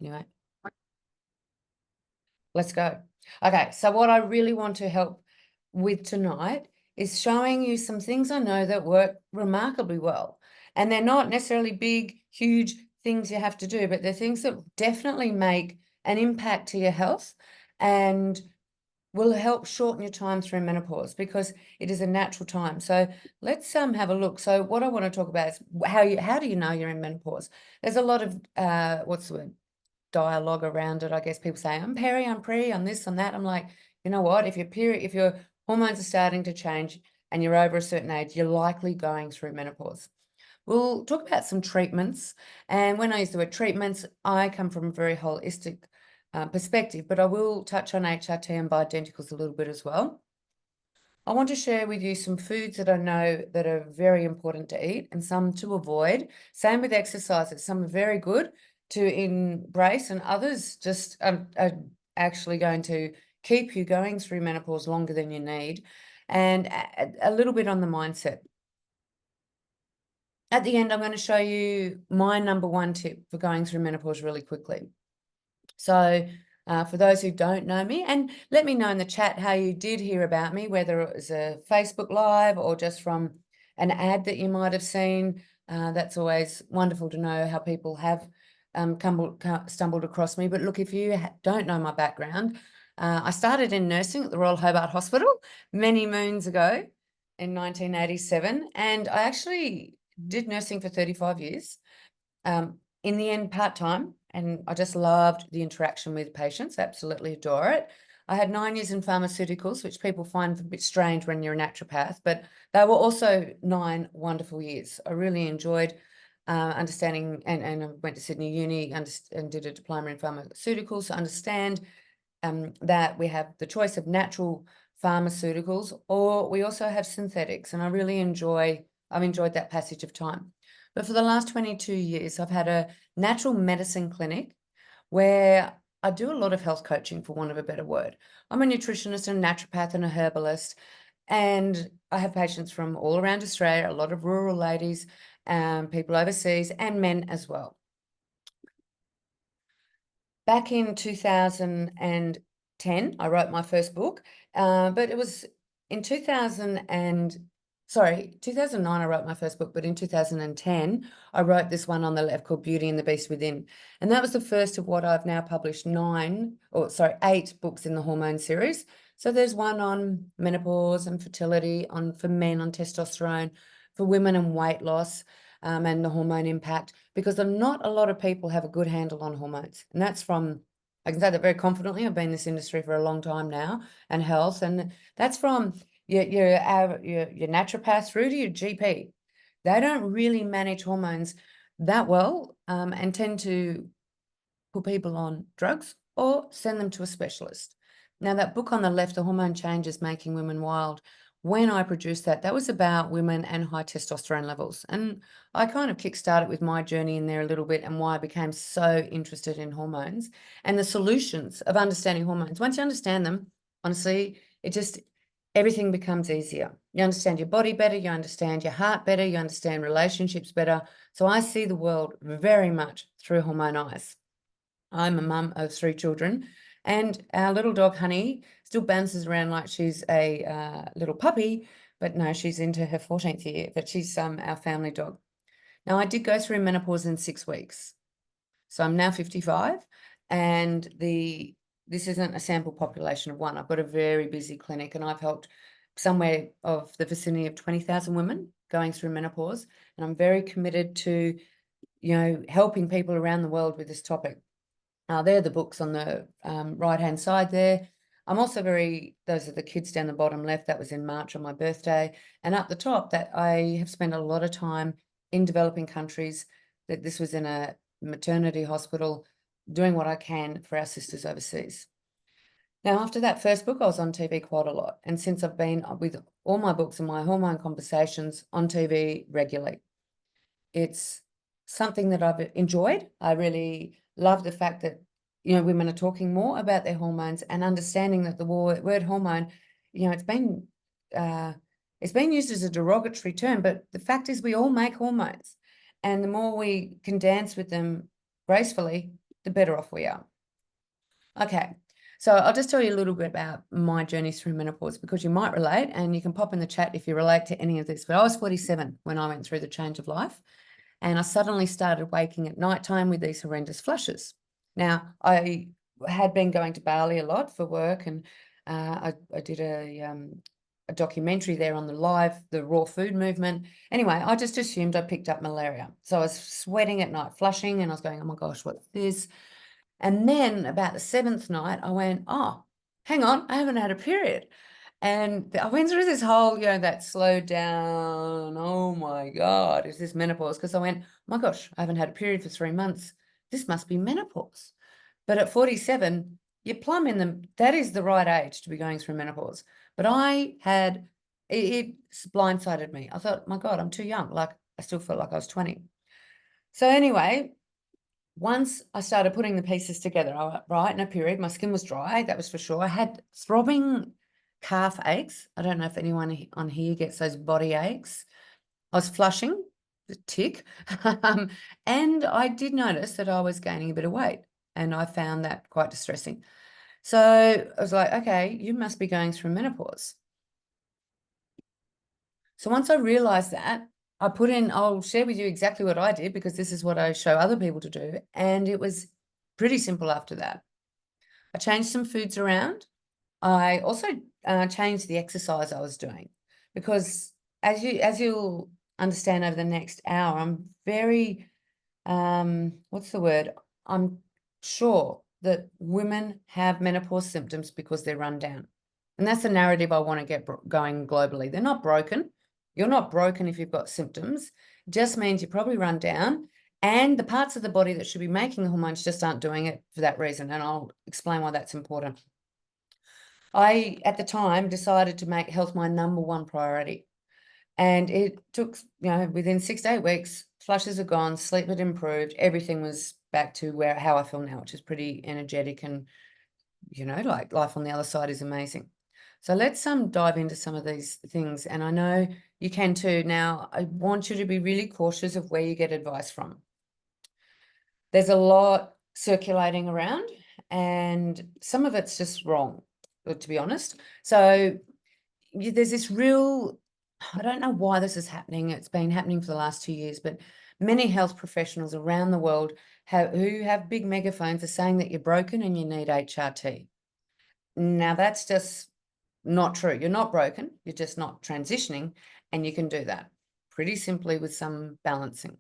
Anyway, let's go. Okay, so what I really want to help with tonight is showing you some things I know that work remarkably well. And they're not necessarily big, huge things you have to do, but they're things that definitely make an impact to your health and will help shorten your time through menopause because it is a natural time. So let's have a look. So what I want to talk about is how do you know you're in menopause? There's a lot of what's the word? Dialogue around it. I guess people say, I'm peri, I'm pre, I'm this, I'm that. I'm like, you know what? If your hormones are starting to change and you're over a certain age, you're likely going through menopause. We'll talk about some treatments. And when I use the word treatments, I come from a very holistic perspective, but I will touch on HRT and bioidenticals a little bit as well. I want to share with you some foods that I know that are very important to eat and some to avoid. Same with exercises. Some are very good to embrace and others just are actually going to keep you going through menopause longer than you need. And a little bit on the mindset. At the end, I'm going to show you my number one tip for going through menopause really quickly. So for those who don't know me, and let me know in the chat how you did hear about me, whether it was a Facebook Live or just from an ad that you might have seen. That's always wonderful to know how people have stumbled across me. But look, if you don't know my background, I started in nursing at the Royal Hobart Hospital many moons ago in 1987, and I actually did nursing for 35 years. In the end, part-time, and I just loved the interaction with patients, absolutely adore it. I had 9 years in pharmaceuticals, which people find a bit strange when you're a naturopath, but they were also 9 wonderful years. I really enjoyed understanding, and I went to Sydney Uni and did a diploma in pharmaceuticals to understand that we have the choice of natural pharmaceuticals, or we also have synthetics, and I've enjoyed that passage of time. But for the last 22 years, I've had a natural medicine clinic where I do a lot of health coaching, for want of a better word. I'm a nutritionist and a naturopath and a herbalist, and I have patients from all around Australia, a lot of rural ladies, people overseas, and men as well. Back in 2010, I wrote my first book, but it was in 2009, I wrote my first book, but in 2010, I wrote this one on the left called Beauty and the Beast Within. And that was the first of what I've now published 8 books in the hormone series. So there's one on menopause and fertility, for men on testosterone, for women and weight loss, and the hormone impact, because not a lot of people have a good handle on hormones. And that's from, I can say that very confidently, I've been in this industry for a long time now, and health, and that's from your naturopath through to your GP. They don't really manage hormones that well, and tend to put people on drugs or send them to a specialist. Now, that book on the left, The Hormone Changes Making Women Wild, when I produced that was about women and high testosterone levels. And I kind of kickstarted with my journey in there a little bit and why I became so interested in hormones and the solutions of understanding hormones. Once you understand them, honestly, everything becomes easier. You understand your body better, you understand your heart better, you understand relationships better. So I see the world very much through hormone eyes. I'm a mum of 3 children, and our little dog, Honey, still bounces around like she's a little puppy, but no, she's into her 14th year, but she's our family dog. Now, I did go through menopause in 6 weeks. So I'm now 55, and this isn't a sample population of one. I've got a very busy clinic, and I've helped somewhere of the vicinity of 20,000 women going through menopause, and I'm very committed to, helping people around the world with this topic. They're the books on the right-hand side there. I'm also those are the kids down the bottom left. That was in March on my birthday. And up the top, that I have spent a lot of time in developing countries, that this was in a maternity hospital, doing what I can for our sisters overseas. Now, after that first book, I was on TV quite a lot. And since I've been with all my books and my hormone conversations on TV regularly, it's something that I've enjoyed. I really love the fact that, women are talking more about their hormones and understanding that the word hormone, it's been used as a derogatory term, but the fact is we all make hormones. And the more we can dance with them gracefully, the better off we are. Okay, so I'll just tell you a little bit about my journey through menopause, because you might relate, and you can pop in the chat if you relate to any of this. But I was 47 when I went through the change of life, and I suddenly started waking at nighttime with these horrendous flushes. Now, I had been going to Bali a lot for work, and I did a documentary there on the raw food movement. Anyway, I just assumed I picked up malaria. So I was sweating at night, flushing, and I was going, oh my gosh, what's this? And then about the 7th night, I went, oh, hang on, I haven't had a period. And I went through this whole, that slowed down, oh my God, is this menopause? Because I went, oh my gosh, I haven't had a period for 3 months. This must be menopause. But at 47, you're plumb in that is the right age to be going through menopause. But it blindsided me. I thought, my God, I'm too young. Like, I still felt like I was 20. So anyway, once I started putting the pieces together, right, in a period, my skin was dry, that was for sure. I had throbbing calf aches. I don't know if anyone on here gets those body aches. I was flushing, the tick, and I did notice that I was gaining a bit of weight, and I found that quite distressing. So I was like, okay, you must be going through menopause. So once I realized that, I'll share with you exactly what I did, because this is what I show other people to do. And it was pretty simple after that. I changed some foods around. I also changed the exercise I was doing, because as you'll understand over the next hour, I'm very, what's the word? I'm sure that women have menopause symptoms because they're run down. And that's the narrative I want to get going globally. They're not broken. You're not broken if you've got symptoms. It just means you're probably run down, and the parts of the body that should be making the hormones just aren't doing it for that reason. And I'll explain why that's important. I, at the time, decided to make health my number one priority. And it took, within 6 to 8 weeks, flushes are gone, sleep had improved, everything was back to how I feel now, which is pretty energetic, and, like life on the other side is amazing. So let's dive into some of these things. And I know you can too. Now, I want you to be really cautious of where you get advice from. There's a lot circulating around, and some of it's just wrong, to be honest. So there's this real, I don't know why this is happening. It's been happening for the last 2 years, but many health professionals around the world who have big megaphones are saying that you're broken and you need HRT. Now, that's just not true. You're not broken. You're just not transitioning, and you can do that pretty simply with some balancing.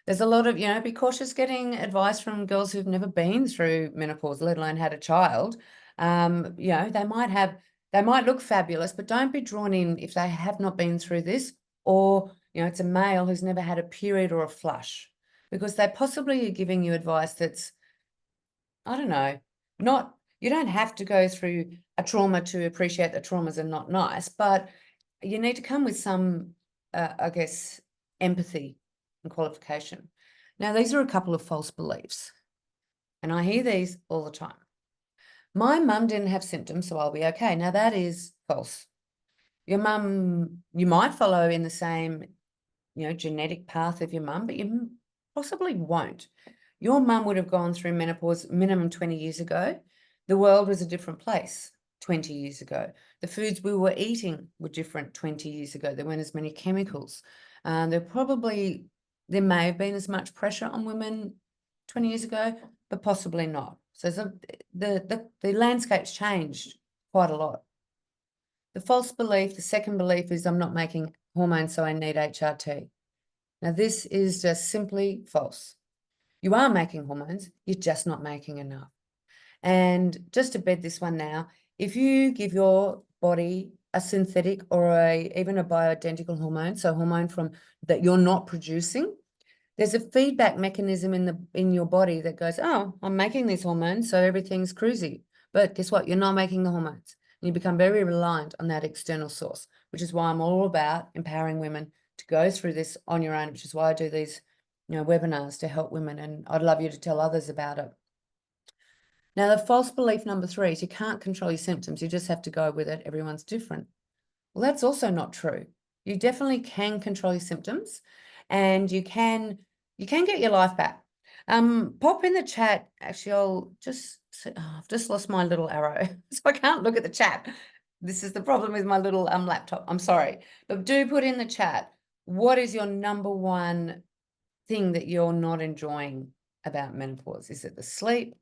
There's a lot of, be cautious getting advice from girls who've never been through menopause, let alone had a child. They might look fabulous, but don't be drawn in if they have not been through this, or, it's a male who's never had a period or a flush, because they possibly are giving you advice that's, I don't know, you don't have to go through a trauma to appreciate that traumas are not nice, but you need to come with some, I guess, empathy and qualification. Now, these are a couple of false beliefs, and I hear these all the time. My mum didn't have symptoms, so I'll be okay. Now, that is false. Your mum, you might follow in the same, genetic path of your mum, but you possibly won't. Your mum would have gone through menopause minimum 20 years ago. The world was a different place 20 years ago. The foods we were eating were different 20 years ago. There weren't as many chemicals. There may have been as much pressure on women 20 years ago, but possibly not. So the landscape's changed quite a lot. The false belief, the second belief, is I'm not making hormones, so I need HRT. Now, this is just simply false. You are making hormones, you're just not making enough. And just to bed this one now, if you give your body a synthetic or even a bioidentical hormone, so a hormone that you're not producing, there's a feedback mechanism in your body that goes, oh, I'm making these hormones, so everything's cruisy. But guess what? You're not making the hormones. And you become very reliant on that external source, which is why I'm all about empowering women to go through this on your own, which is why I do these webinars to help women, and I'd love you to tell others about it. Now, the false belief number 3 is you can't control your symptoms. You just have to go with it. Everyone's different. Well, that's also not true. You definitely can control your symptoms, and you can get your life back. Pop in the chat. Actually, I've just lost my little arrow, so I can't look at the chat. This is the problem with my little laptop. I'm sorry, but do put in the chat. What is your number one thing that you're not enjoying about menopause? Is it the sleep?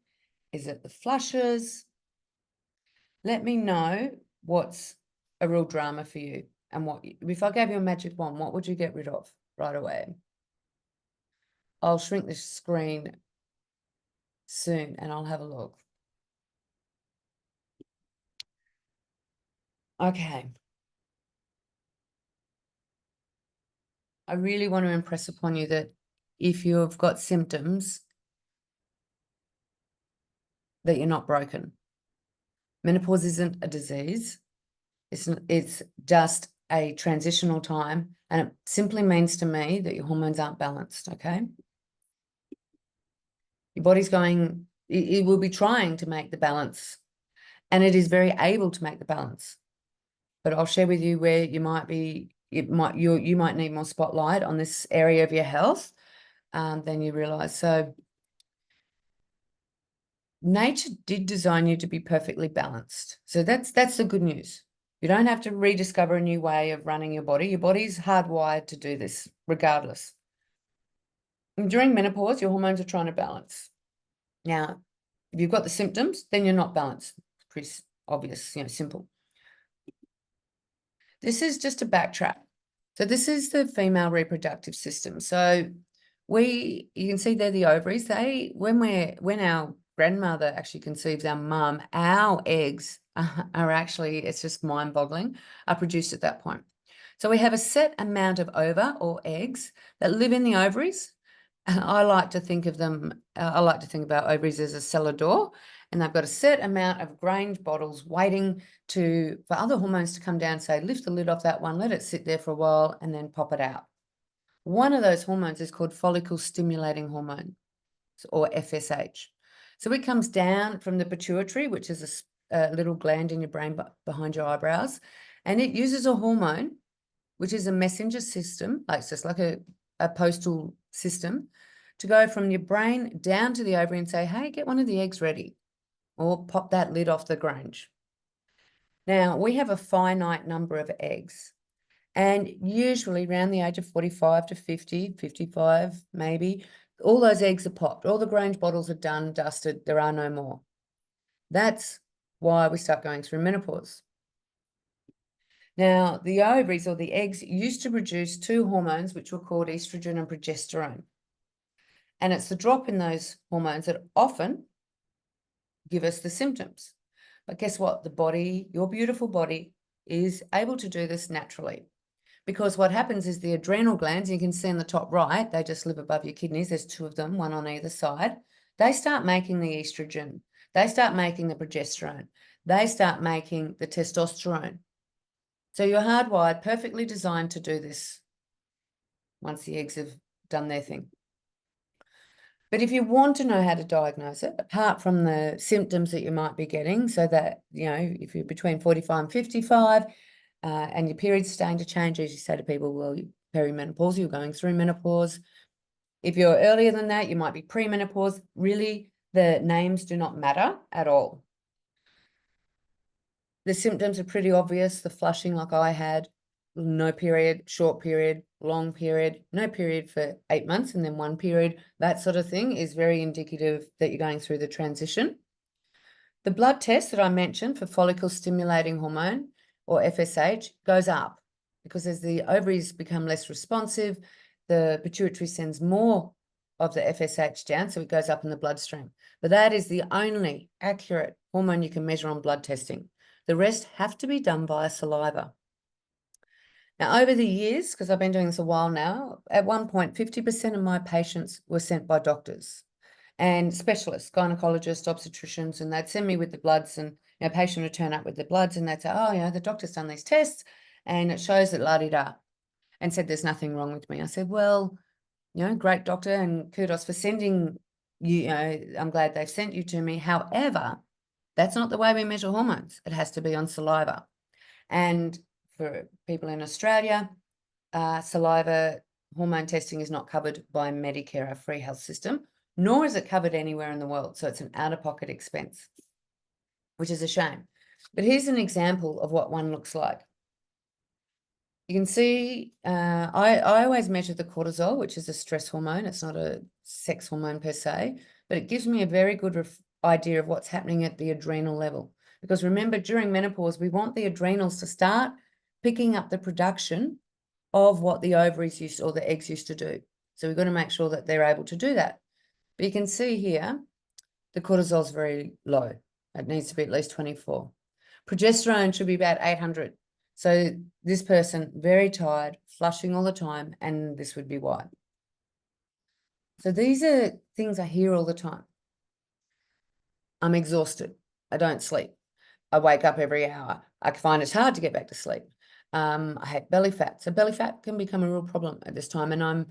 Is it the flushes? Let me know what's a real drama for you, and if I gave you a magic wand, what would you get rid of right away? I'll shrink the screen soon and I'll have a look. Okay. I really want to impress upon you that if you've got symptoms, that you're not broken. Menopause isn't a disease. It's just a transitional time, and it simply means to me that your hormones aren't balanced, okay? Your body's going, it will be trying to make the balance, and it is very able to make the balance. But I'll share with you where you might need more spotlight on this area of your health than you realize. So nature did design you to be perfectly balanced. So that's the good news. You don't have to rediscover a new way of running your body. Your body's hardwired to do this regardless. And during menopause, your hormones are trying to balance. Now, if you've got the symptoms, then you're not balanced. It's pretty obvious, simple. This is just a backtrack. So this is the female reproductive system. So you can see there the ovaries. When our grandmother actually conceives our mum, our eggs are actually, it's just mind-boggling, are produced at that point. So we have a set amount of ova or eggs that live in the ovaries. And I like to think of them, I like to think about ovaries as a cellar door, and they've got a set amount of Grange bottles waiting for other hormones to come down, say, lift the lid off that one, let it sit there for a while, and then pop it out. One of those hormones is called follicle stimulating hormone, or FSH. So it comes down from the pituitary, which is a little gland in your brain behind your eyebrows, and it uses a hormone, which is a messenger system, like it's just like a postal system, to go from your brain down to the ovary and say, hey, get one of the eggs ready, or pop that lid off the Grange. Now, we have a finite number of eggs, and usually around the age of 45 to 50, 55 maybe, all those eggs are popped. All the Grange bottles are done, dusted, there are no more. That's why we start going through menopause. Now, the ovaries or the eggs used to produce two hormones, which were called estrogen and progesterone. And it's the drop in those hormones that often give us the symptoms. But guess what? The body, your beautiful body, is able to do this naturally. Because what happens is the adrenal glands, you can see in the top right, they just live above your kidneys. There's two of them, one on either side. They start making the estrogen. They start making the progesterone. They start making the testosterone. So you're hardwired, perfectly designed to do this once the eggs have done their thing. But if you want to know how to diagnose it, apart from the symptoms that you might be getting, so that, if you're between 45 and 55 and your period's starting to change, as you say to people, well, you're perimenopause, you're going through menopause. If you're earlier than that, you might be premenopause. Really, the names do not matter at all. The symptoms are pretty obvious. The flushing like I had, no period, short period, long period, no period for 8 months, and then one period, that sort of thing is very indicative that you're going through the transition. The blood test that I mentioned for follicle stimulating hormone, or FSH, goes up because as the ovaries become less responsive, the pituitary sends more of the FSH down, so it goes up in the bloodstream. But that is the only accurate hormone you can measure on blood testing. The rest have to be done via saliva. Now, over the years, because I've been doing this a while now, at one point, 50% of my patients were sent by doctors and specialists, gynecologists, obstetricians, and they'd send me with the bloods, and a patient would turn up with the bloods and they'd say, oh, the doctor's done these tests and it shows that la-di-da, and said there's nothing wrong with me. I said, well, great doctor, and kudos for sending you, I'm glad they've sent you to me. However, that's not the way we measure hormones. It has to be on saliva. And for people in Australia, saliva hormone testing is not covered by Medicare, a free health system. nor is it covered anywhere in the world. So it's an out-of-pocket expense, which is a shame. But here's an example of what one looks like. You can see, I always measure the cortisol, which is a stress hormone. It's not a sex hormone per se, but it gives me a very good idea of what's happening at the adrenal level. Because remember, during menopause, we want the adrenals to start picking up the production of what the ovaries used or the eggs used to do. So we've got to make sure that they're able to do that. But you can see here, the cortisol is very low. It needs to be at least 24. Progesterone should be about 800. So this person, very tired, flushing all the time, and this would be why. So these are things I hear all the time. I'm exhausted. I don't sleep. I wake up every hour. I find it's hard to get back to sleep. I have belly fat. So belly fat can become a real problem at this time. And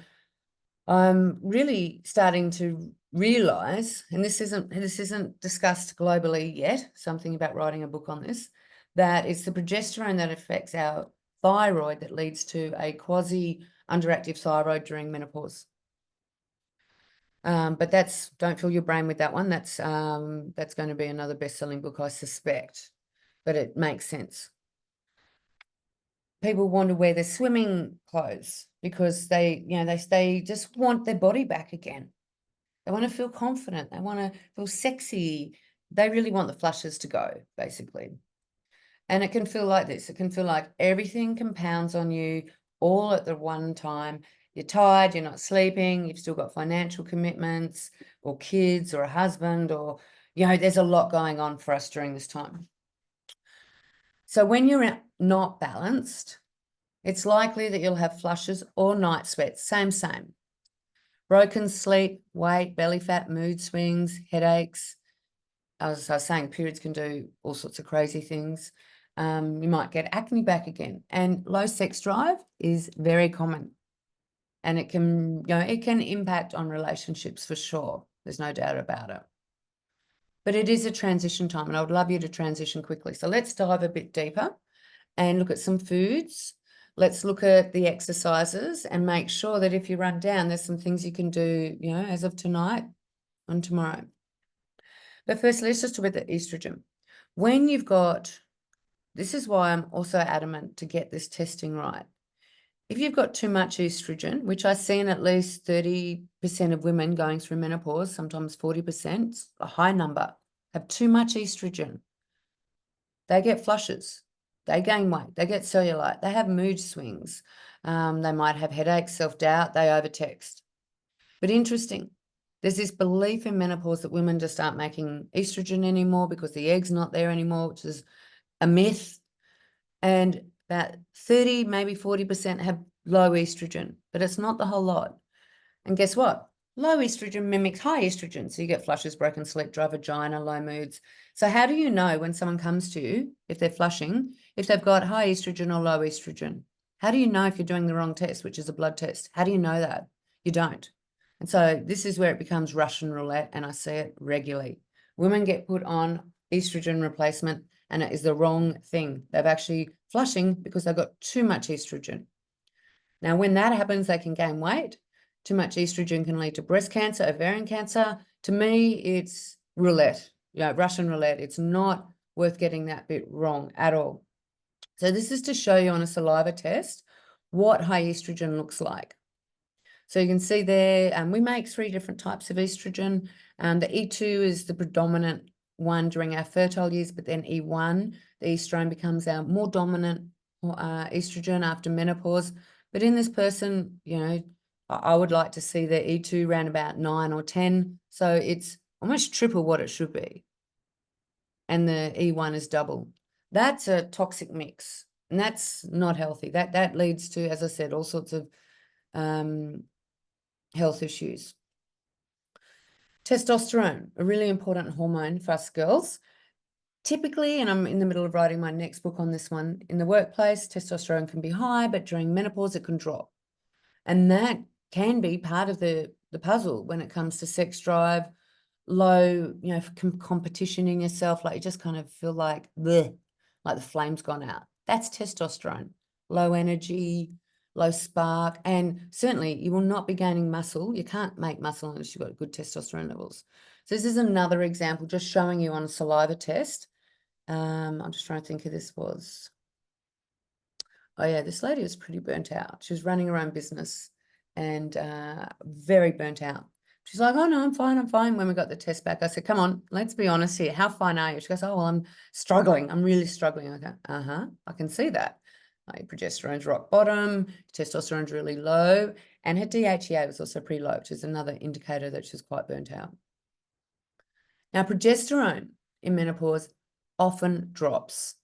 I'm really starting to realize, and this isn't discussed globally yet, something about writing a book on this, that it's the progesterone that affects our thyroid that leads to a quasi underactive thyroid during menopause. But don't fill your brain with that one. That's going to be another best-selling book, I suspect, but it makes sense. People want to wear their swimming clothes because they just want their body back again. They want to feel confident. They want to feel sexy. They really want the flushes to go, basically. And it can feel like this. It can feel like everything compounds on you all at the one time. You're tired, you're not sleeping, you've still got financial commitments or kids or a husband or, there's a lot going on for us during this time. So when you're not balanced, it's likely that you'll have flushes or night sweats, same. Broken sleep, weight, belly fat, mood swings, headaches. As I was saying, periods can do all sorts of crazy things. You might get acne back again. And low sex drive is very common. And it can impact on relationships for sure. There's no doubt about it. But it is a transition time, and I would love you to transition quickly. So let's dive a bit deeper and look at some foods. Let's look at the exercises and make sure that if you run down, there's some things you can do, as of tonight and tomorrow. But first, let's just talk about the estrogen. When you've got, this is why I'm also adamant to get this testing right. If you've got too much estrogen, which I see in at least 30% of women going through menopause, sometimes 40%, a high number, have too much estrogen, they get flushes. They gain weight, they get cellulite, they have mood swings, they might have headaches, self-doubt, they overtext. But interesting, there's this belief in menopause that women just aren't making estrogen anymore because the egg's not there anymore, which is a myth. And about 30, maybe 40% have low estrogen, but it's not the whole lot. And guess what? Low estrogen mimics high estrogen. So you get flushes, broken sleep, dry vagina, low moods. So how do you know when someone comes to you, if they're flushing, if they've got high estrogen or low estrogen? How do you know if you're doing the wrong test, which is a blood test? How do you know that? You don't. And so this is where it becomes Russian roulette, and I see it regularly. Women get put on estrogen replacement, and it is the wrong thing. They've actually flushing because they've got too much estrogen. Now, when that happens, they can gain weight. Too much estrogen can lead to breast cancer, ovarian cancer. To me, it's roulette, Russian roulette. It's not worth getting that bit wrong at all. So this is to show you on a saliva test what high estrogen looks like. So you can see there, we make 3 different types of estrogen. The E2 is the predominant one during our fertile years, but then E1, the estrone, becomes our more dominant estrogen after menopause. But in this person, I would like to see the E2 around about 9 or 10. So it's almost triple what it should be. And the E1 is double. That's a toxic mix, and that's not healthy. That leads to, as I said, all sorts of health issues. Testosterone, a really important hormone for us girls. Typically, and I'm in the middle of writing my next book on this one, in the workplace, testosterone can be high, but during menopause, it can drop. And that can be part of the puzzle when it comes to sex drive, low, competition in yourself, like you just kind of feel like the flame's gone out. That's testosterone. Low energy, low spark, and certainly you will not be gaining muscle. You can't make muscle unless you've got good testosterone levels. So this is another example just showing you on a saliva test. I'm just trying to think who this was. Oh yeah, this lady was pretty burnt out. She was running her own business and very burnt out. She's like, oh no, I'm fine, I'm fine. When we got the test back, I said, come on, let's be honest here. How fine are you? She goes, oh, well, I'm struggling. I'm really struggling. I go, I can see that. Your progesterone's rock bottom, testosterone's really low, and her DHEA was also pretty low, which is another indicator that she's quite burnt out. Now, progesterone in menopause often drops.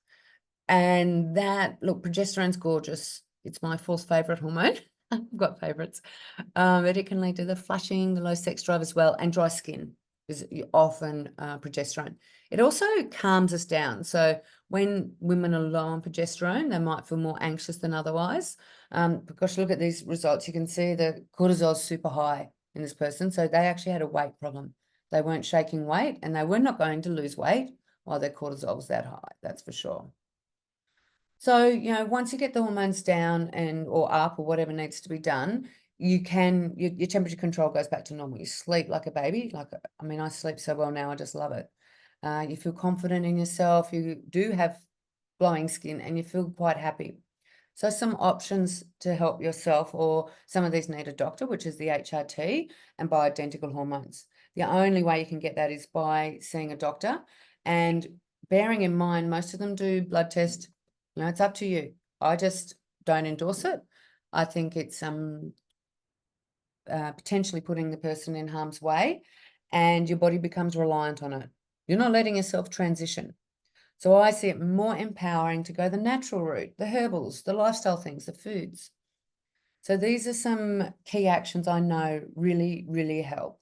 And that, look, progesterone's gorgeous. It's my fourth favorite hormone. I've got favorites. But it can lead to the flushing, the low sex drive as well, and dry skin is often progesterone. It also calms us down. So when women are low on progesterone, they might feel more anxious than otherwise. Because look at these results, you can see the cortisol is super high in this person. So they actually had a weight problem. They weren't shaking weight, and they were not going to lose weight while their cortisol was that high, that's for sure. So, once you get the hormones down or up or whatever needs to be done, your temperature control goes back to normal. You sleep like a baby. I sleep so well now, I just love it. You feel confident in yourself. You do have glowing skin and you feel quite happy. So some options to help yourself, or some of these need a doctor, which is the HRT and bioidentical hormones. The only way you can get that is by seeing a doctor, and bearing in mind, most of them do blood test. It's up to you. I just don't endorse it. I think it's potentially putting the person in harm's way, and your body becomes reliant on it. You're not letting yourself transition. So I see it more empowering to go the natural route, the herbals, the lifestyle things, the foods. So these are some key actions I know really, really help.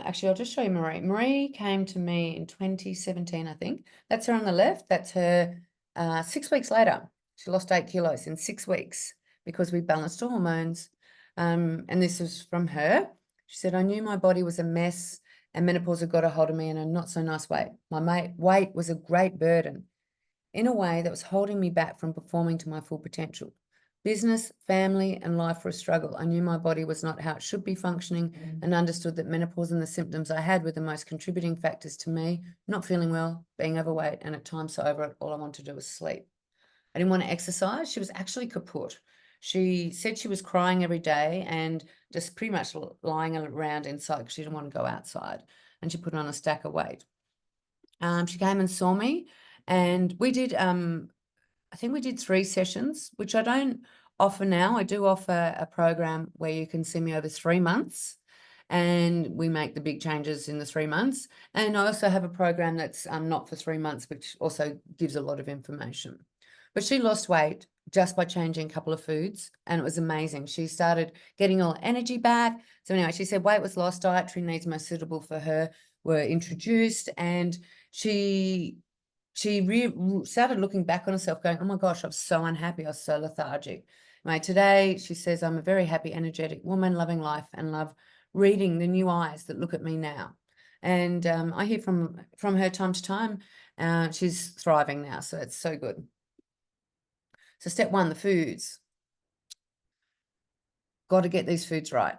Actually, I'll just show you Marie. Marie came to me in 2017, I think. That's her on the left. That's her 6 weeks later. She lost 8 kilos in 6 weeks because we balanced her hormones. And this was from her. She said, I knew my body was a mess and menopause had got a hold of me in a not so nice way. My weight was a great burden in a way that was holding me back from performing to my full potential. Business, family, and life were a struggle. I knew my body was not how it should be functioning and understood that menopause and the symptoms I had were the most contributing factors to me not feeling well, being overweight, and at times so over it, all I wanted to do was sleep. I didn't want to exercise. She was actually kaput. She said she was crying every day and just pretty much lying around inside because she didn't want to go outside. And she put on a stack of weight. She came and saw me, and we did I think we did 3 sessions, which I don't offer now. I do offer a program where you can see me over 3 months, and we make the big changes in the 3 months. And I also have a program that's not for 3 months, which also gives a lot of information. But she lost weight just by changing a couple of foods, and it was amazing. She started getting all energy back. So anyway, she said weight was lost, dietary needs most suitable for her were introduced, and she started looking back on herself going, oh my gosh, I was so unhappy. I was so lethargic. Today, she says, I'm a very happy, energetic woman, loving life and love reading the new eyes that look at me now. And I hear from her time to time. She's thriving now, so it's so good. So step 1, the foods. Got to get these foods right.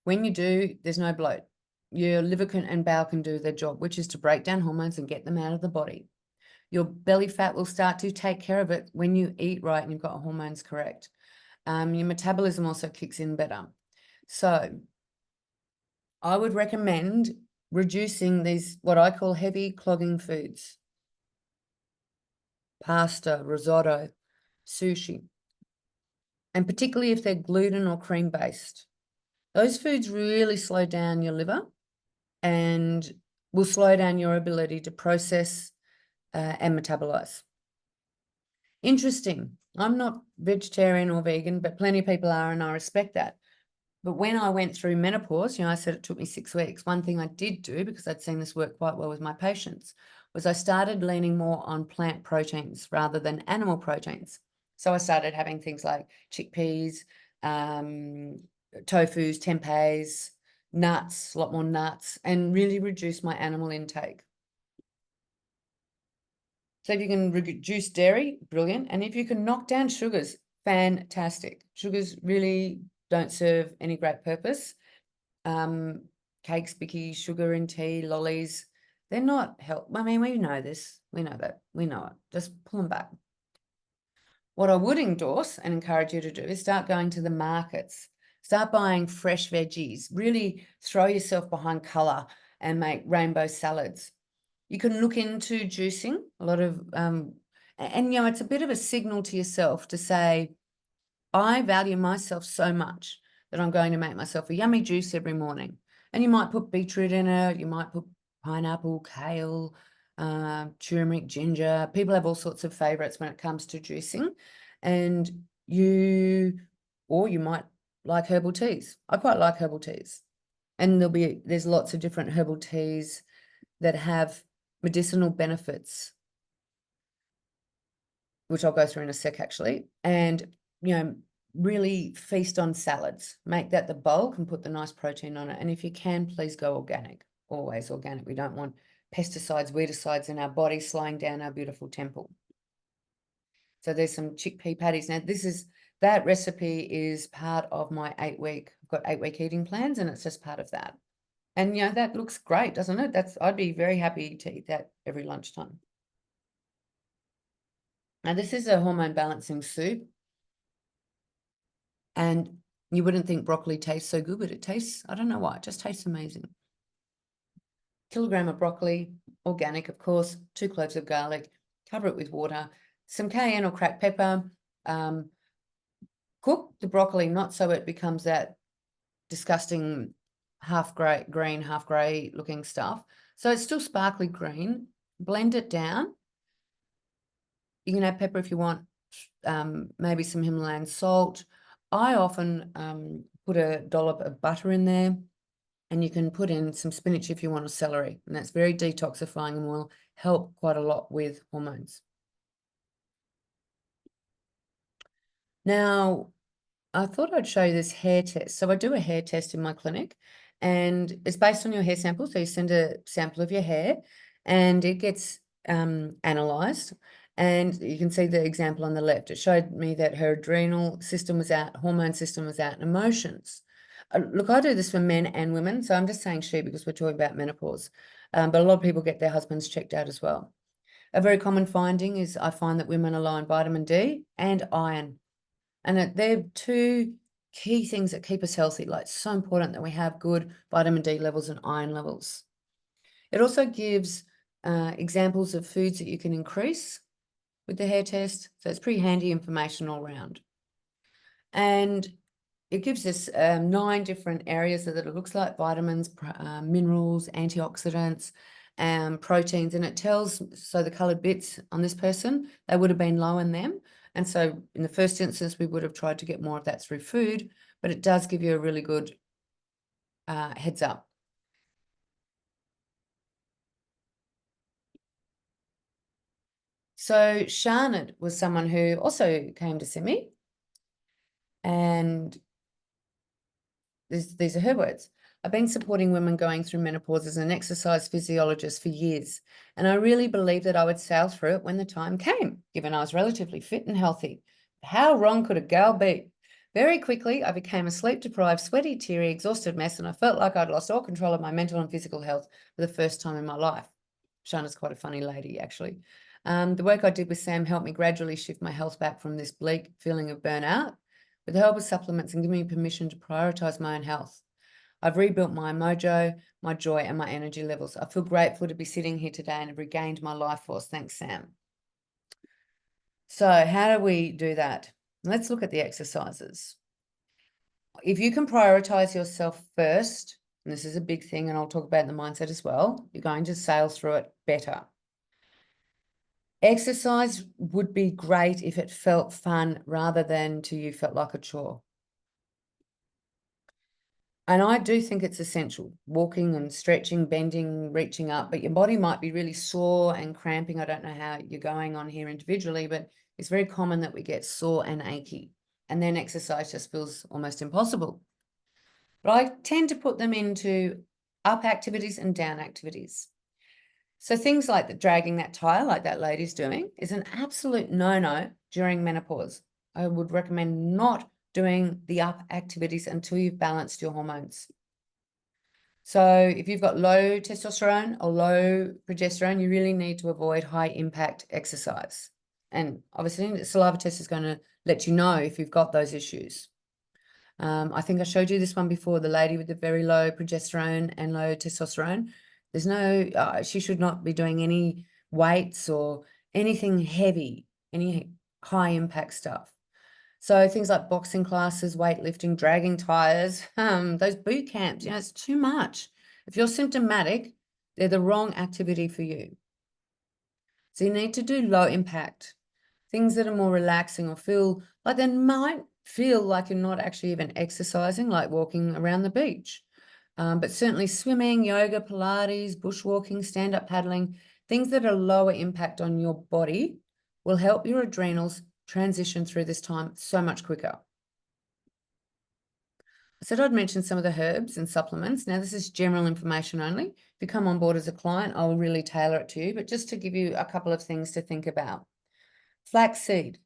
When you do, there's no bloat. Your liver and bowel can do their job, which is to break down hormones and get them out of the body. Your belly fat will start to take care of it when you eat right and you've got hormones correct. Your metabolism also kicks in better. So I would recommend reducing these, what I call heavy clogging foods. Pasta, risotto, sushi. And particularly if they're gluten or cream-based. Those foods really slow down your liver and will slow down your ability to process and metabolize. Interesting. I'm not vegetarian or vegan, but plenty of people are, and I respect that. But when I went through menopause, I said it took me 6 weeks. One thing I did do, because I'd seen this work quite well with my patients, was I started leaning more on plant proteins rather than animal proteins. So I started having things like chickpeas, tofus, tempehs, nuts, a lot more nuts, and really reduced my animal intake. So if you can reduce dairy, brilliant. And if you can knock down sugars, fantastic. Sugars really don't serve any great purpose. Cakes, bicky, sugar in tea, lollies, they're not help. I mean, we know this. We know that. We know it. Just pull them back. What I would endorse and encourage you to do is start going to the markets. Start buying fresh veggies. Really throw yourself behind colour and make rainbow salads. You can look into juicing a lot of, and it's a bit of a signal to yourself to say, I value myself so much that I'm going to make myself a yummy juice every morning. And you might put beetroot in it, you might put pineapple, kale, turmeric, ginger. People have all sorts of favorites when it comes to juicing. And you might like herbal teas. I quite like herbal teas. And there's lots of different herbal teas that have medicinal benefits, which I'll go through in a sec actually. And, really feast on salads. Make that the bulk and put the nice protein on it. And if you can, please go organic. Always organic. We don't want pesticides, weedicides in our body slowing down our beautiful temple. So there's some chickpea patties. Now that recipe is part of my 8-week, I've got 8-week eating plans, and it's just part of that. And that looks great, doesn't it? I'd be very happy to eat that every lunchtime. Now this is a hormone balancing soup. And you wouldn't think broccoli tastes so good, but it tastes, I don't know why, it just tastes amazing. Kilogram of broccoli, organic, of course, 2 cloves of garlic, cover it with water, some cayenne or cracked pepper. Cook the broccoli, not so it becomes that disgusting half green, half grey looking stuff. So it's still sparkly green. Blend it down. You can add pepper if you want, maybe some Himalayan salt. I often put a dollop of butter in there, and you can put in some spinach if you want, or celery, and that's very detoxifying and will help quite a lot with hormones. Now, I thought I'd show you this hair test. So I do a hair test in my clinic, and it's based on your hair sample. So you send a sample of your hair, and it gets analysed. And you can see the example on the left. It showed me that her adrenal system was out, hormone system was out, and emotions. Look, I do this for men and women, so I'm just saying she because we're talking about menopause. But a lot of people get their husbands checked out as well. A very common finding is I find that women are low in vitamin D and iron. And they're 2 key things that keep us healthy. Like, it's so important that we have good vitamin D levels and iron levels. It also gives examples of foods that you can increase with the hair test. So it's pretty handy information all around. And it gives us 9 different areas that it looks like: vitamins, minerals, antioxidants, proteins. And it tells, so the coloured bits on this person, they would have been low in them. And so in the first instance, we would have tried to get more of that through food, but it does give you a really good heads up. So Sharnad was someone who also came to see me, and these are her words. I've been supporting women going through menopause as an exercise physiologist for years, and I really believed that I would sail through it when the time came, given I was relatively fit and healthy. How wrong could a gal be? Very quickly, I became a sleep-deprived, sweaty, teary, exhausted mess, and I felt like I'd lost all control of my mental and physical health for the first time in my life. Shana's quite a funny lady, actually. The work I did with Sam helped me gradually shift my health back from this bleak feeling of burnout with the help of supplements and give me permission to prioritise my own health. I've rebuilt my mojo, my joy, and my energy levels. I feel grateful to be sitting here today and have regained my life force. Thanks, Sam. So how do we do that? Let's look at the exercises. If you can prioritize yourself first, and this is a big thing, and I'll talk about the mindset as well, you're going to sail through it better. Exercise would be great if it felt fun rather than to you felt like a chore. And I do think it's essential, walking and stretching, bending, reaching up, but your body might be really sore and cramping. I don't know how you're going on here individually, but it's very common that we get sore and achy, and then exercise just feels almost impossible. But I tend to put them into up activities and down activities. So things like dragging that tire, like that lady's doing, is an absolute no-no during menopause. I would recommend not doing the up activities until you've balanced your hormones. So if you've got low testosterone or low progesterone, you really need to avoid high impact exercise. And obviously the saliva test is going to let you know if you've got those issues. I think I showed you this one before, the lady with the very low progesterone and low testosterone. There's no, she should not be doing any weights or anything heavy, any high impact stuff. So things like boxing classes, weightlifting, dragging tires, those boot camps, it's too much. If you're symptomatic, they're the wrong activity for you. So you need to do low impact, things that are more relaxing or feel like they might feel like you're not actually even exercising, like walking around the beach. But certainly swimming, yoga, Pilates, bushwalking, stand-up paddling, things that are lower impact on your body will help your adrenals transition through this time so much quicker. I said I'd mention some of the herbs and supplements. Now, this is general information only. If you come on board as a client, I'll really tailor it to you, but just to give you a couple of things to think about. Flaxseed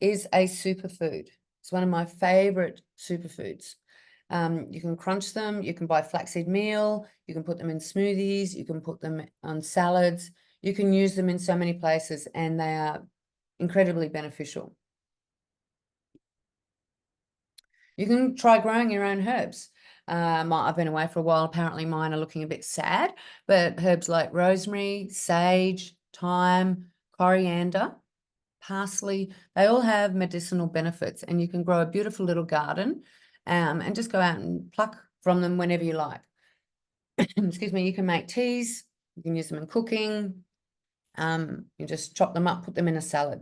is a superfood. It's one of my favorite superfoods. You can crunch them, you can buy flaxseed meal, you can put them in smoothies, you can put them on salads, you can use them in so many places, and they are incredibly beneficial. You can try growing your own herbs. I've been away for a while. Apparently mine are looking a bit sad, but herbs like rosemary, sage, thyme, coriander, parsley, they all have medicinal benefits, and you can grow a beautiful little garden and just go out and pluck from them whenever you like. Excuse me, you can make teas, you can use them in cooking, you just chop them up, put them in a salad.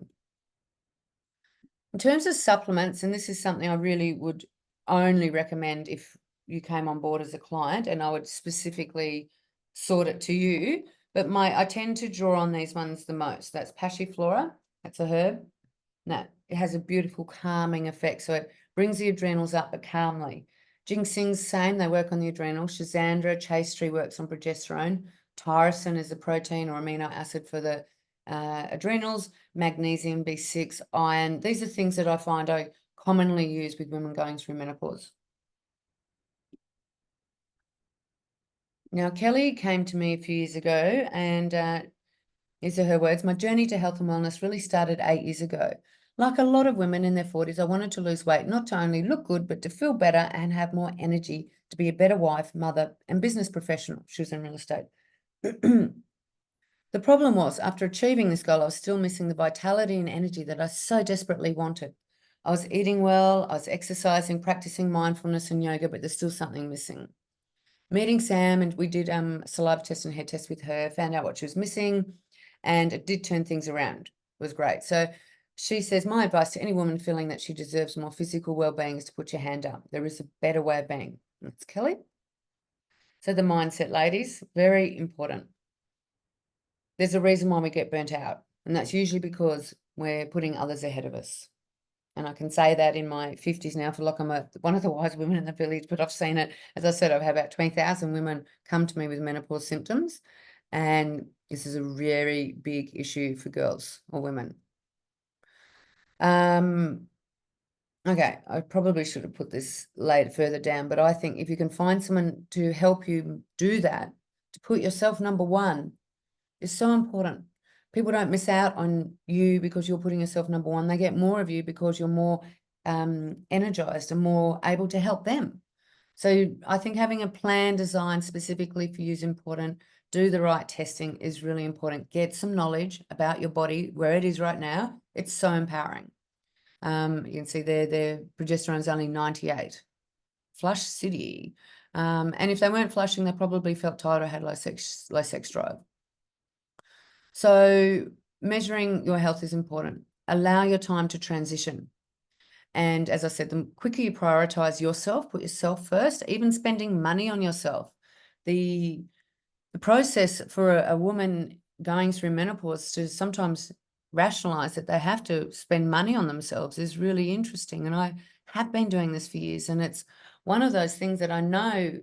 In terms of supplements, and this is something I really would only recommend if you came on board as a client, and I would specifically sort it to you, but I tend to draw on these ones the most. That's passiflora, that's a herb. Now, it has a beautiful calming effect, so it brings the adrenals up, but calmly. Ginseng's same, they work on the adrenals. Schisandra, chaste tree works on progesterone. Tyrosine is a protein or amino acid for the adrenals. Magnesium, B6, iron. These are things that I find I commonly use with women going through menopause. Now, Kelly came to me a few years ago, and these are her words. My journey to health and wellness really started 8 years ago. Like a lot of women in their 40s, I wanted to lose weight, not to only look good, but to feel better and have more energy to be a better wife, mother, and business professional. She was in real estate. The problem was, after achieving this goal, I was still missing the vitality and energy that I so desperately wanted. I was eating well, I was exercising, practicing mindfulness and yoga, but there's still something missing. Meeting Sam, and we did a saliva test and hair test with her, found out what she was missing, and it did turn things around. It was great. So she says, my advice to any woman feeling that she deserves more physical well-being is to put your hand up. There is a better way of being. That's Kelly. So the mindset, ladies, very important. There's a reason why we get burnt out, and that's usually because we're putting others ahead of us. And I can say that in my 50s now, feel like I'm one of the wise women in the village, but I've seen it. As I said, I've had about 20,000 women come to me with menopause symptoms, and this is a very big issue for girls or women. Okay, I probably should have put this later further down, but I think if you can find someone to help you do that, to put yourself number one, is so important. People don't miss out on you because you're putting yourself number one. They get more of you because you're more energized and more able to help them. So I think having a plan designed specifically for you is important. Do the right testing is really important. Get some knowledge about your body, where it is right now. It's so empowering. You can see there, their progesterone is only 98. Flush city. And if they weren't flushing, they probably felt tired or had low sex drive. So measuring your health is important. Allow your time to transition. And as I said, the quicker you prioritize yourself, put yourself first, even spending money on yourself. The process for a woman going through menopause to sometimes rationalize that they have to spend money on themselves is really interesting. And I have been doing this for years, and it's one of those things that I know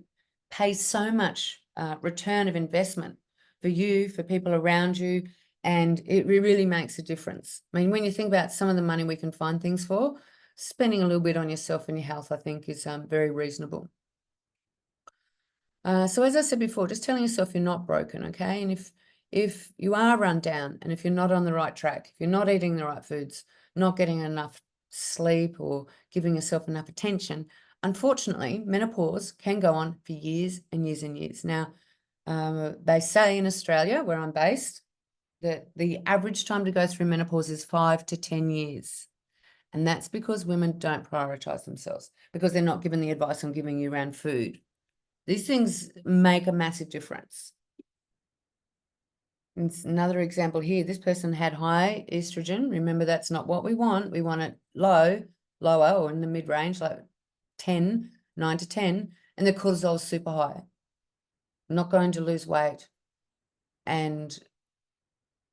pays so much return of investment for you, for people around you, and it really makes a difference. I mean, when you think about some of the money we can find things for, spending a little bit on yourself and your health, I think, is very reasonable. So as I said before, just telling yourself you're not broken, okay? And if you are run down, and if you're not on the right track, if you're not eating the right foods, not getting enough sleep or giving yourself enough attention, unfortunately, menopause can go on for years and years and years. Now, they say in Australia, where I'm based, that the average time to go through menopause is 5 to 10 years. And that's because women don't prioritize themselves, because they're not given the advice I'm giving you around food. These things make a massive difference. It's another example here. This person had high estrogen. Remember, that's not what we want. We want it lower, or in the mid-range, like 9 to 10, and the cortisol is super high. Not going to lose weight and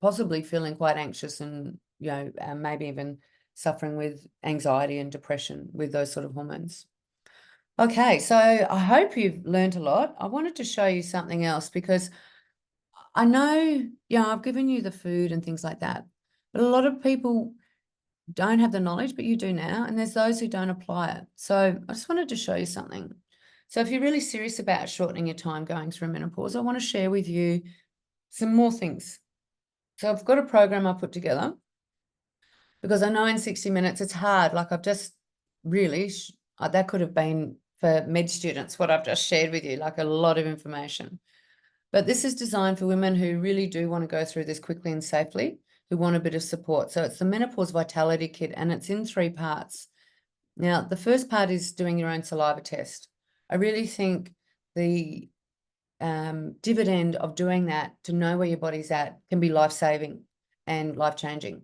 possibly feeling quite anxious and, maybe even suffering with anxiety and depression with those sort of hormones. Okay, so I hope you've learned a lot. I wanted to show you something else because I know, I've given you the food and things like that, but a lot of people don't have the knowledge, but you do now, and there's those who don't apply it. So I just wanted to show you something. So if you're really serious about shortening your time going through menopause, I want to share with you some more things. So I've got a program I put together because I know in 60 minutes it's hard. Like I've just really, that could have been for med students, what I've just shared with you, like a lot of information. But this is designed for women who really do want to go through this quickly and safely, who want a bit of support. So it's the Menopause Vitality Kit, and it's in 3 parts. Now, the first part is doing your own saliva test. I really think the dividend of doing that to know where your body's at can be life-saving and life-changing.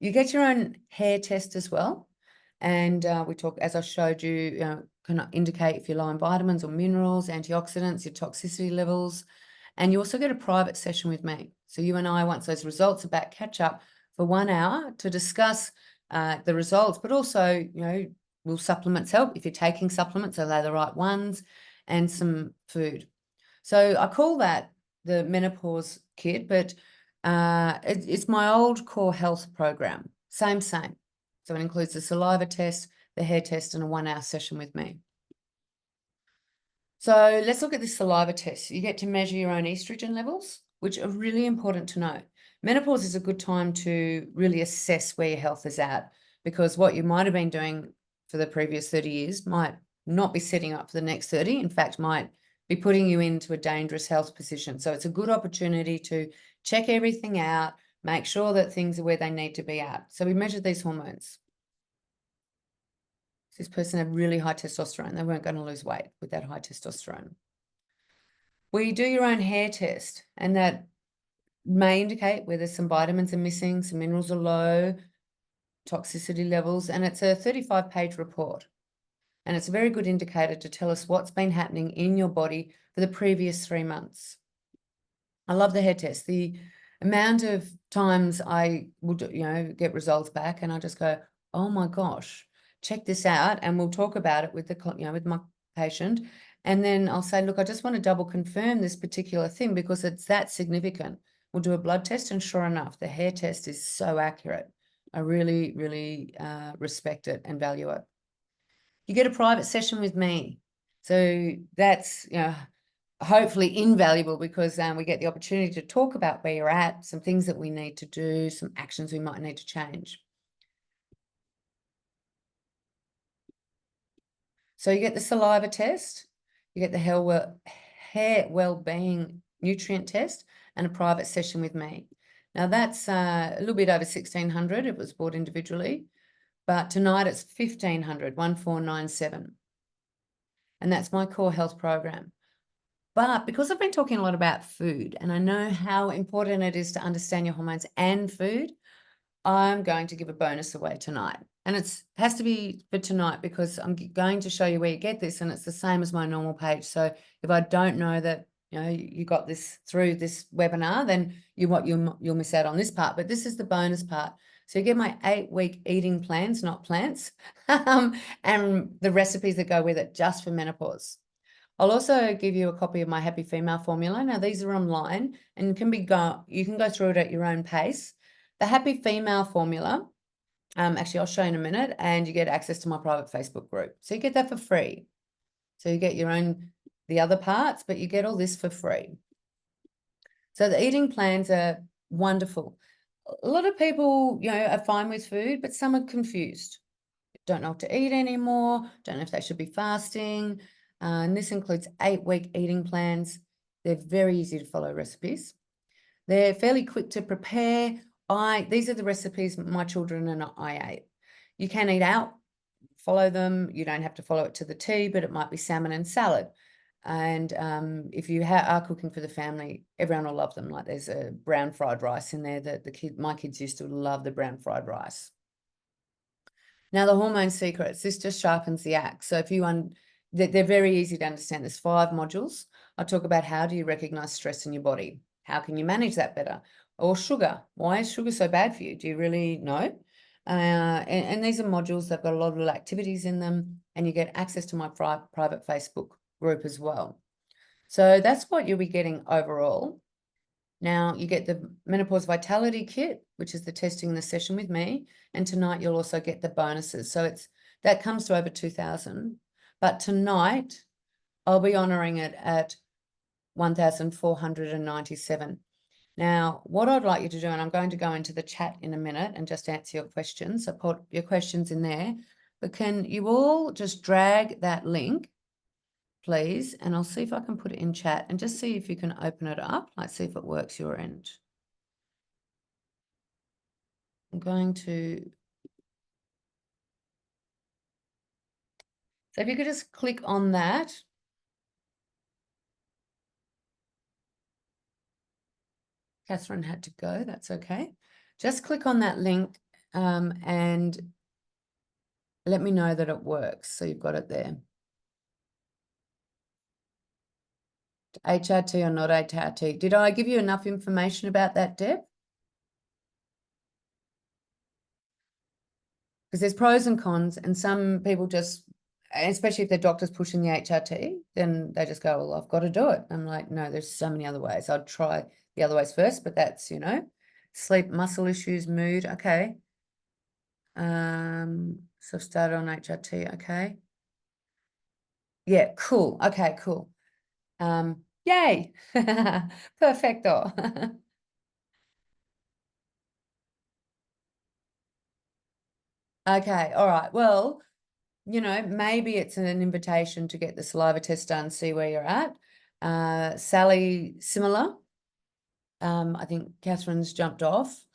You get your own hair test as well. And we talk, as I showed you, can indicate if you're low in vitamins or minerals, antioxidants, your toxicity levels. And you also get a private session with me. So you and I, once those results are back, catch up for 1 hour to discuss the results, but also, will supplements help? If you're taking supplements, are they the right ones? And some food. So I call that the Menopause Kit, but it's my old core health program. Same. So it includes the saliva test, the hair test, and a 1 hour session with me. So let's look at this saliva test. You get to measure your own estrogen levels, which are really important to know. Menopause is a good time to really assess where your health is at, because what you might have been doing for the previous 30 years might not be setting up for the next 30. In fact, might be putting you into a dangerous health position. So it's a good opportunity to check everything out, make sure that things are where they need to be at. So we measured these hormones. This person had really high testosterone. They weren't going to lose weight with that high testosterone. We do your own hair test, and that may indicate whether some vitamins are missing, some minerals are low, toxicity levels, and it's a 35-page report. And it's a very good indicator to tell us what's been happening in your body for the previous 3 months. I love the hair test. The amount of times I will, get results back and I just go, oh my gosh, check this out. And we'll talk about it with with my patient. And then I'll say, look, I just want to double confirm this particular thing because it's that significant. We'll do a blood test, and sure enough, the hair test is so accurate. I really, really respect it and value it. You get a private session with me. So that's, hopefully invaluable because we get the opportunity to talk about where you're at, some things that we need to do, some actions we might need to change. So you get the saliva test, you get the hair well-being nutrient test, and a private session with me. Now that's a little bit over 1,600. It was bought individually, but tonight it's 1,500, 1,497. And that's my core health program. But because I've been talking a lot about food, and I know how important it is to understand your hormones and food, I'm going to give a bonus away tonight. And it has to be for tonight because I'm going to show you where you get this, and it's the same as my normal page. So if I don't know that, you got this through this webinar, then you'll miss out on this part. But this is the bonus part. So you get my 8-week eating plans, not plants, and the recipes that go with it just for menopause. I'll also give you a copy of my Happy Female formula. Now, these are online and you can go through it at your own pace. The Happy Female formula, actually, I'll show you in a minute, and you get access to my private Facebook group. So you get that for free. So you get the other parts, but you get all this for free. So the eating plans are wonderful. A lot of people, are fine with food, but some are confused. Don't know what to eat anymore, don't know if they should be fasting. And this includes 8-week eating plans. They're very easy to follow recipes. They're fairly quick to prepare. These are the recipes my children and I ate. You can eat out, follow them. You don't have to follow it to the T, but it might be salmon and salad. And if you are cooking for the family, everyone will love them. Like there's a brown fried rice in there that my kids used to love the brown fried rice. Now, the hormone secrets, this just sharpens the axe. So they're very easy to understand. There's 5 modules. I talk about how do you recognize stress in your body? How can you manage that better? Or sugar. Why is sugar so bad for you? Do you really know? And these are modules that have got a lot of little activities in them, and you get access to my private Facebook group as well. So that's what you'll be getting overall. Now you get the Menopause Vitality Kit, which is the testing the session with me. And tonight you'll also get the bonuses. So that comes to over 2,000. But tonight I'll be honouring it at 1,497. Now, what I'd like you to do, and I'm going to go into the chat in a minute and just answer your questions. So put your questions in there. But can you all just drag that link, please? And I'll see if I can put it in chat and just see if you can open it up. Let's see if it works your end. I'm going to. So if you could just click on that. Catherine had to go, that's okay. Just click on that link and let me know that it works. So you've got it there. HRT or not HRT. Did I give you enough information about that, Deb? Because there's pros and cons, and some people just, especially if their doctor's pushing the HRT, then they just go, well, I've got to do it. I'm like, no, there's so many other ways. I'd try the other ways first, but that's, sleep, muscle issues, mood. Okay. So I've started on HRT. Okay. Yeah, cool. Okay, cool. Yay. Perfecto. Okay, all right. Well, maybe it's an invitation to get the saliva test done, see where you're at. Sally, similar. I think Catherine's jumped off,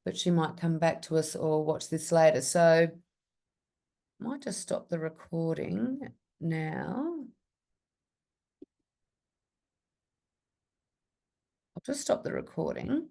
but she might come back to us or watch this later. So I might just stop the recording now. I'll just stop the recording.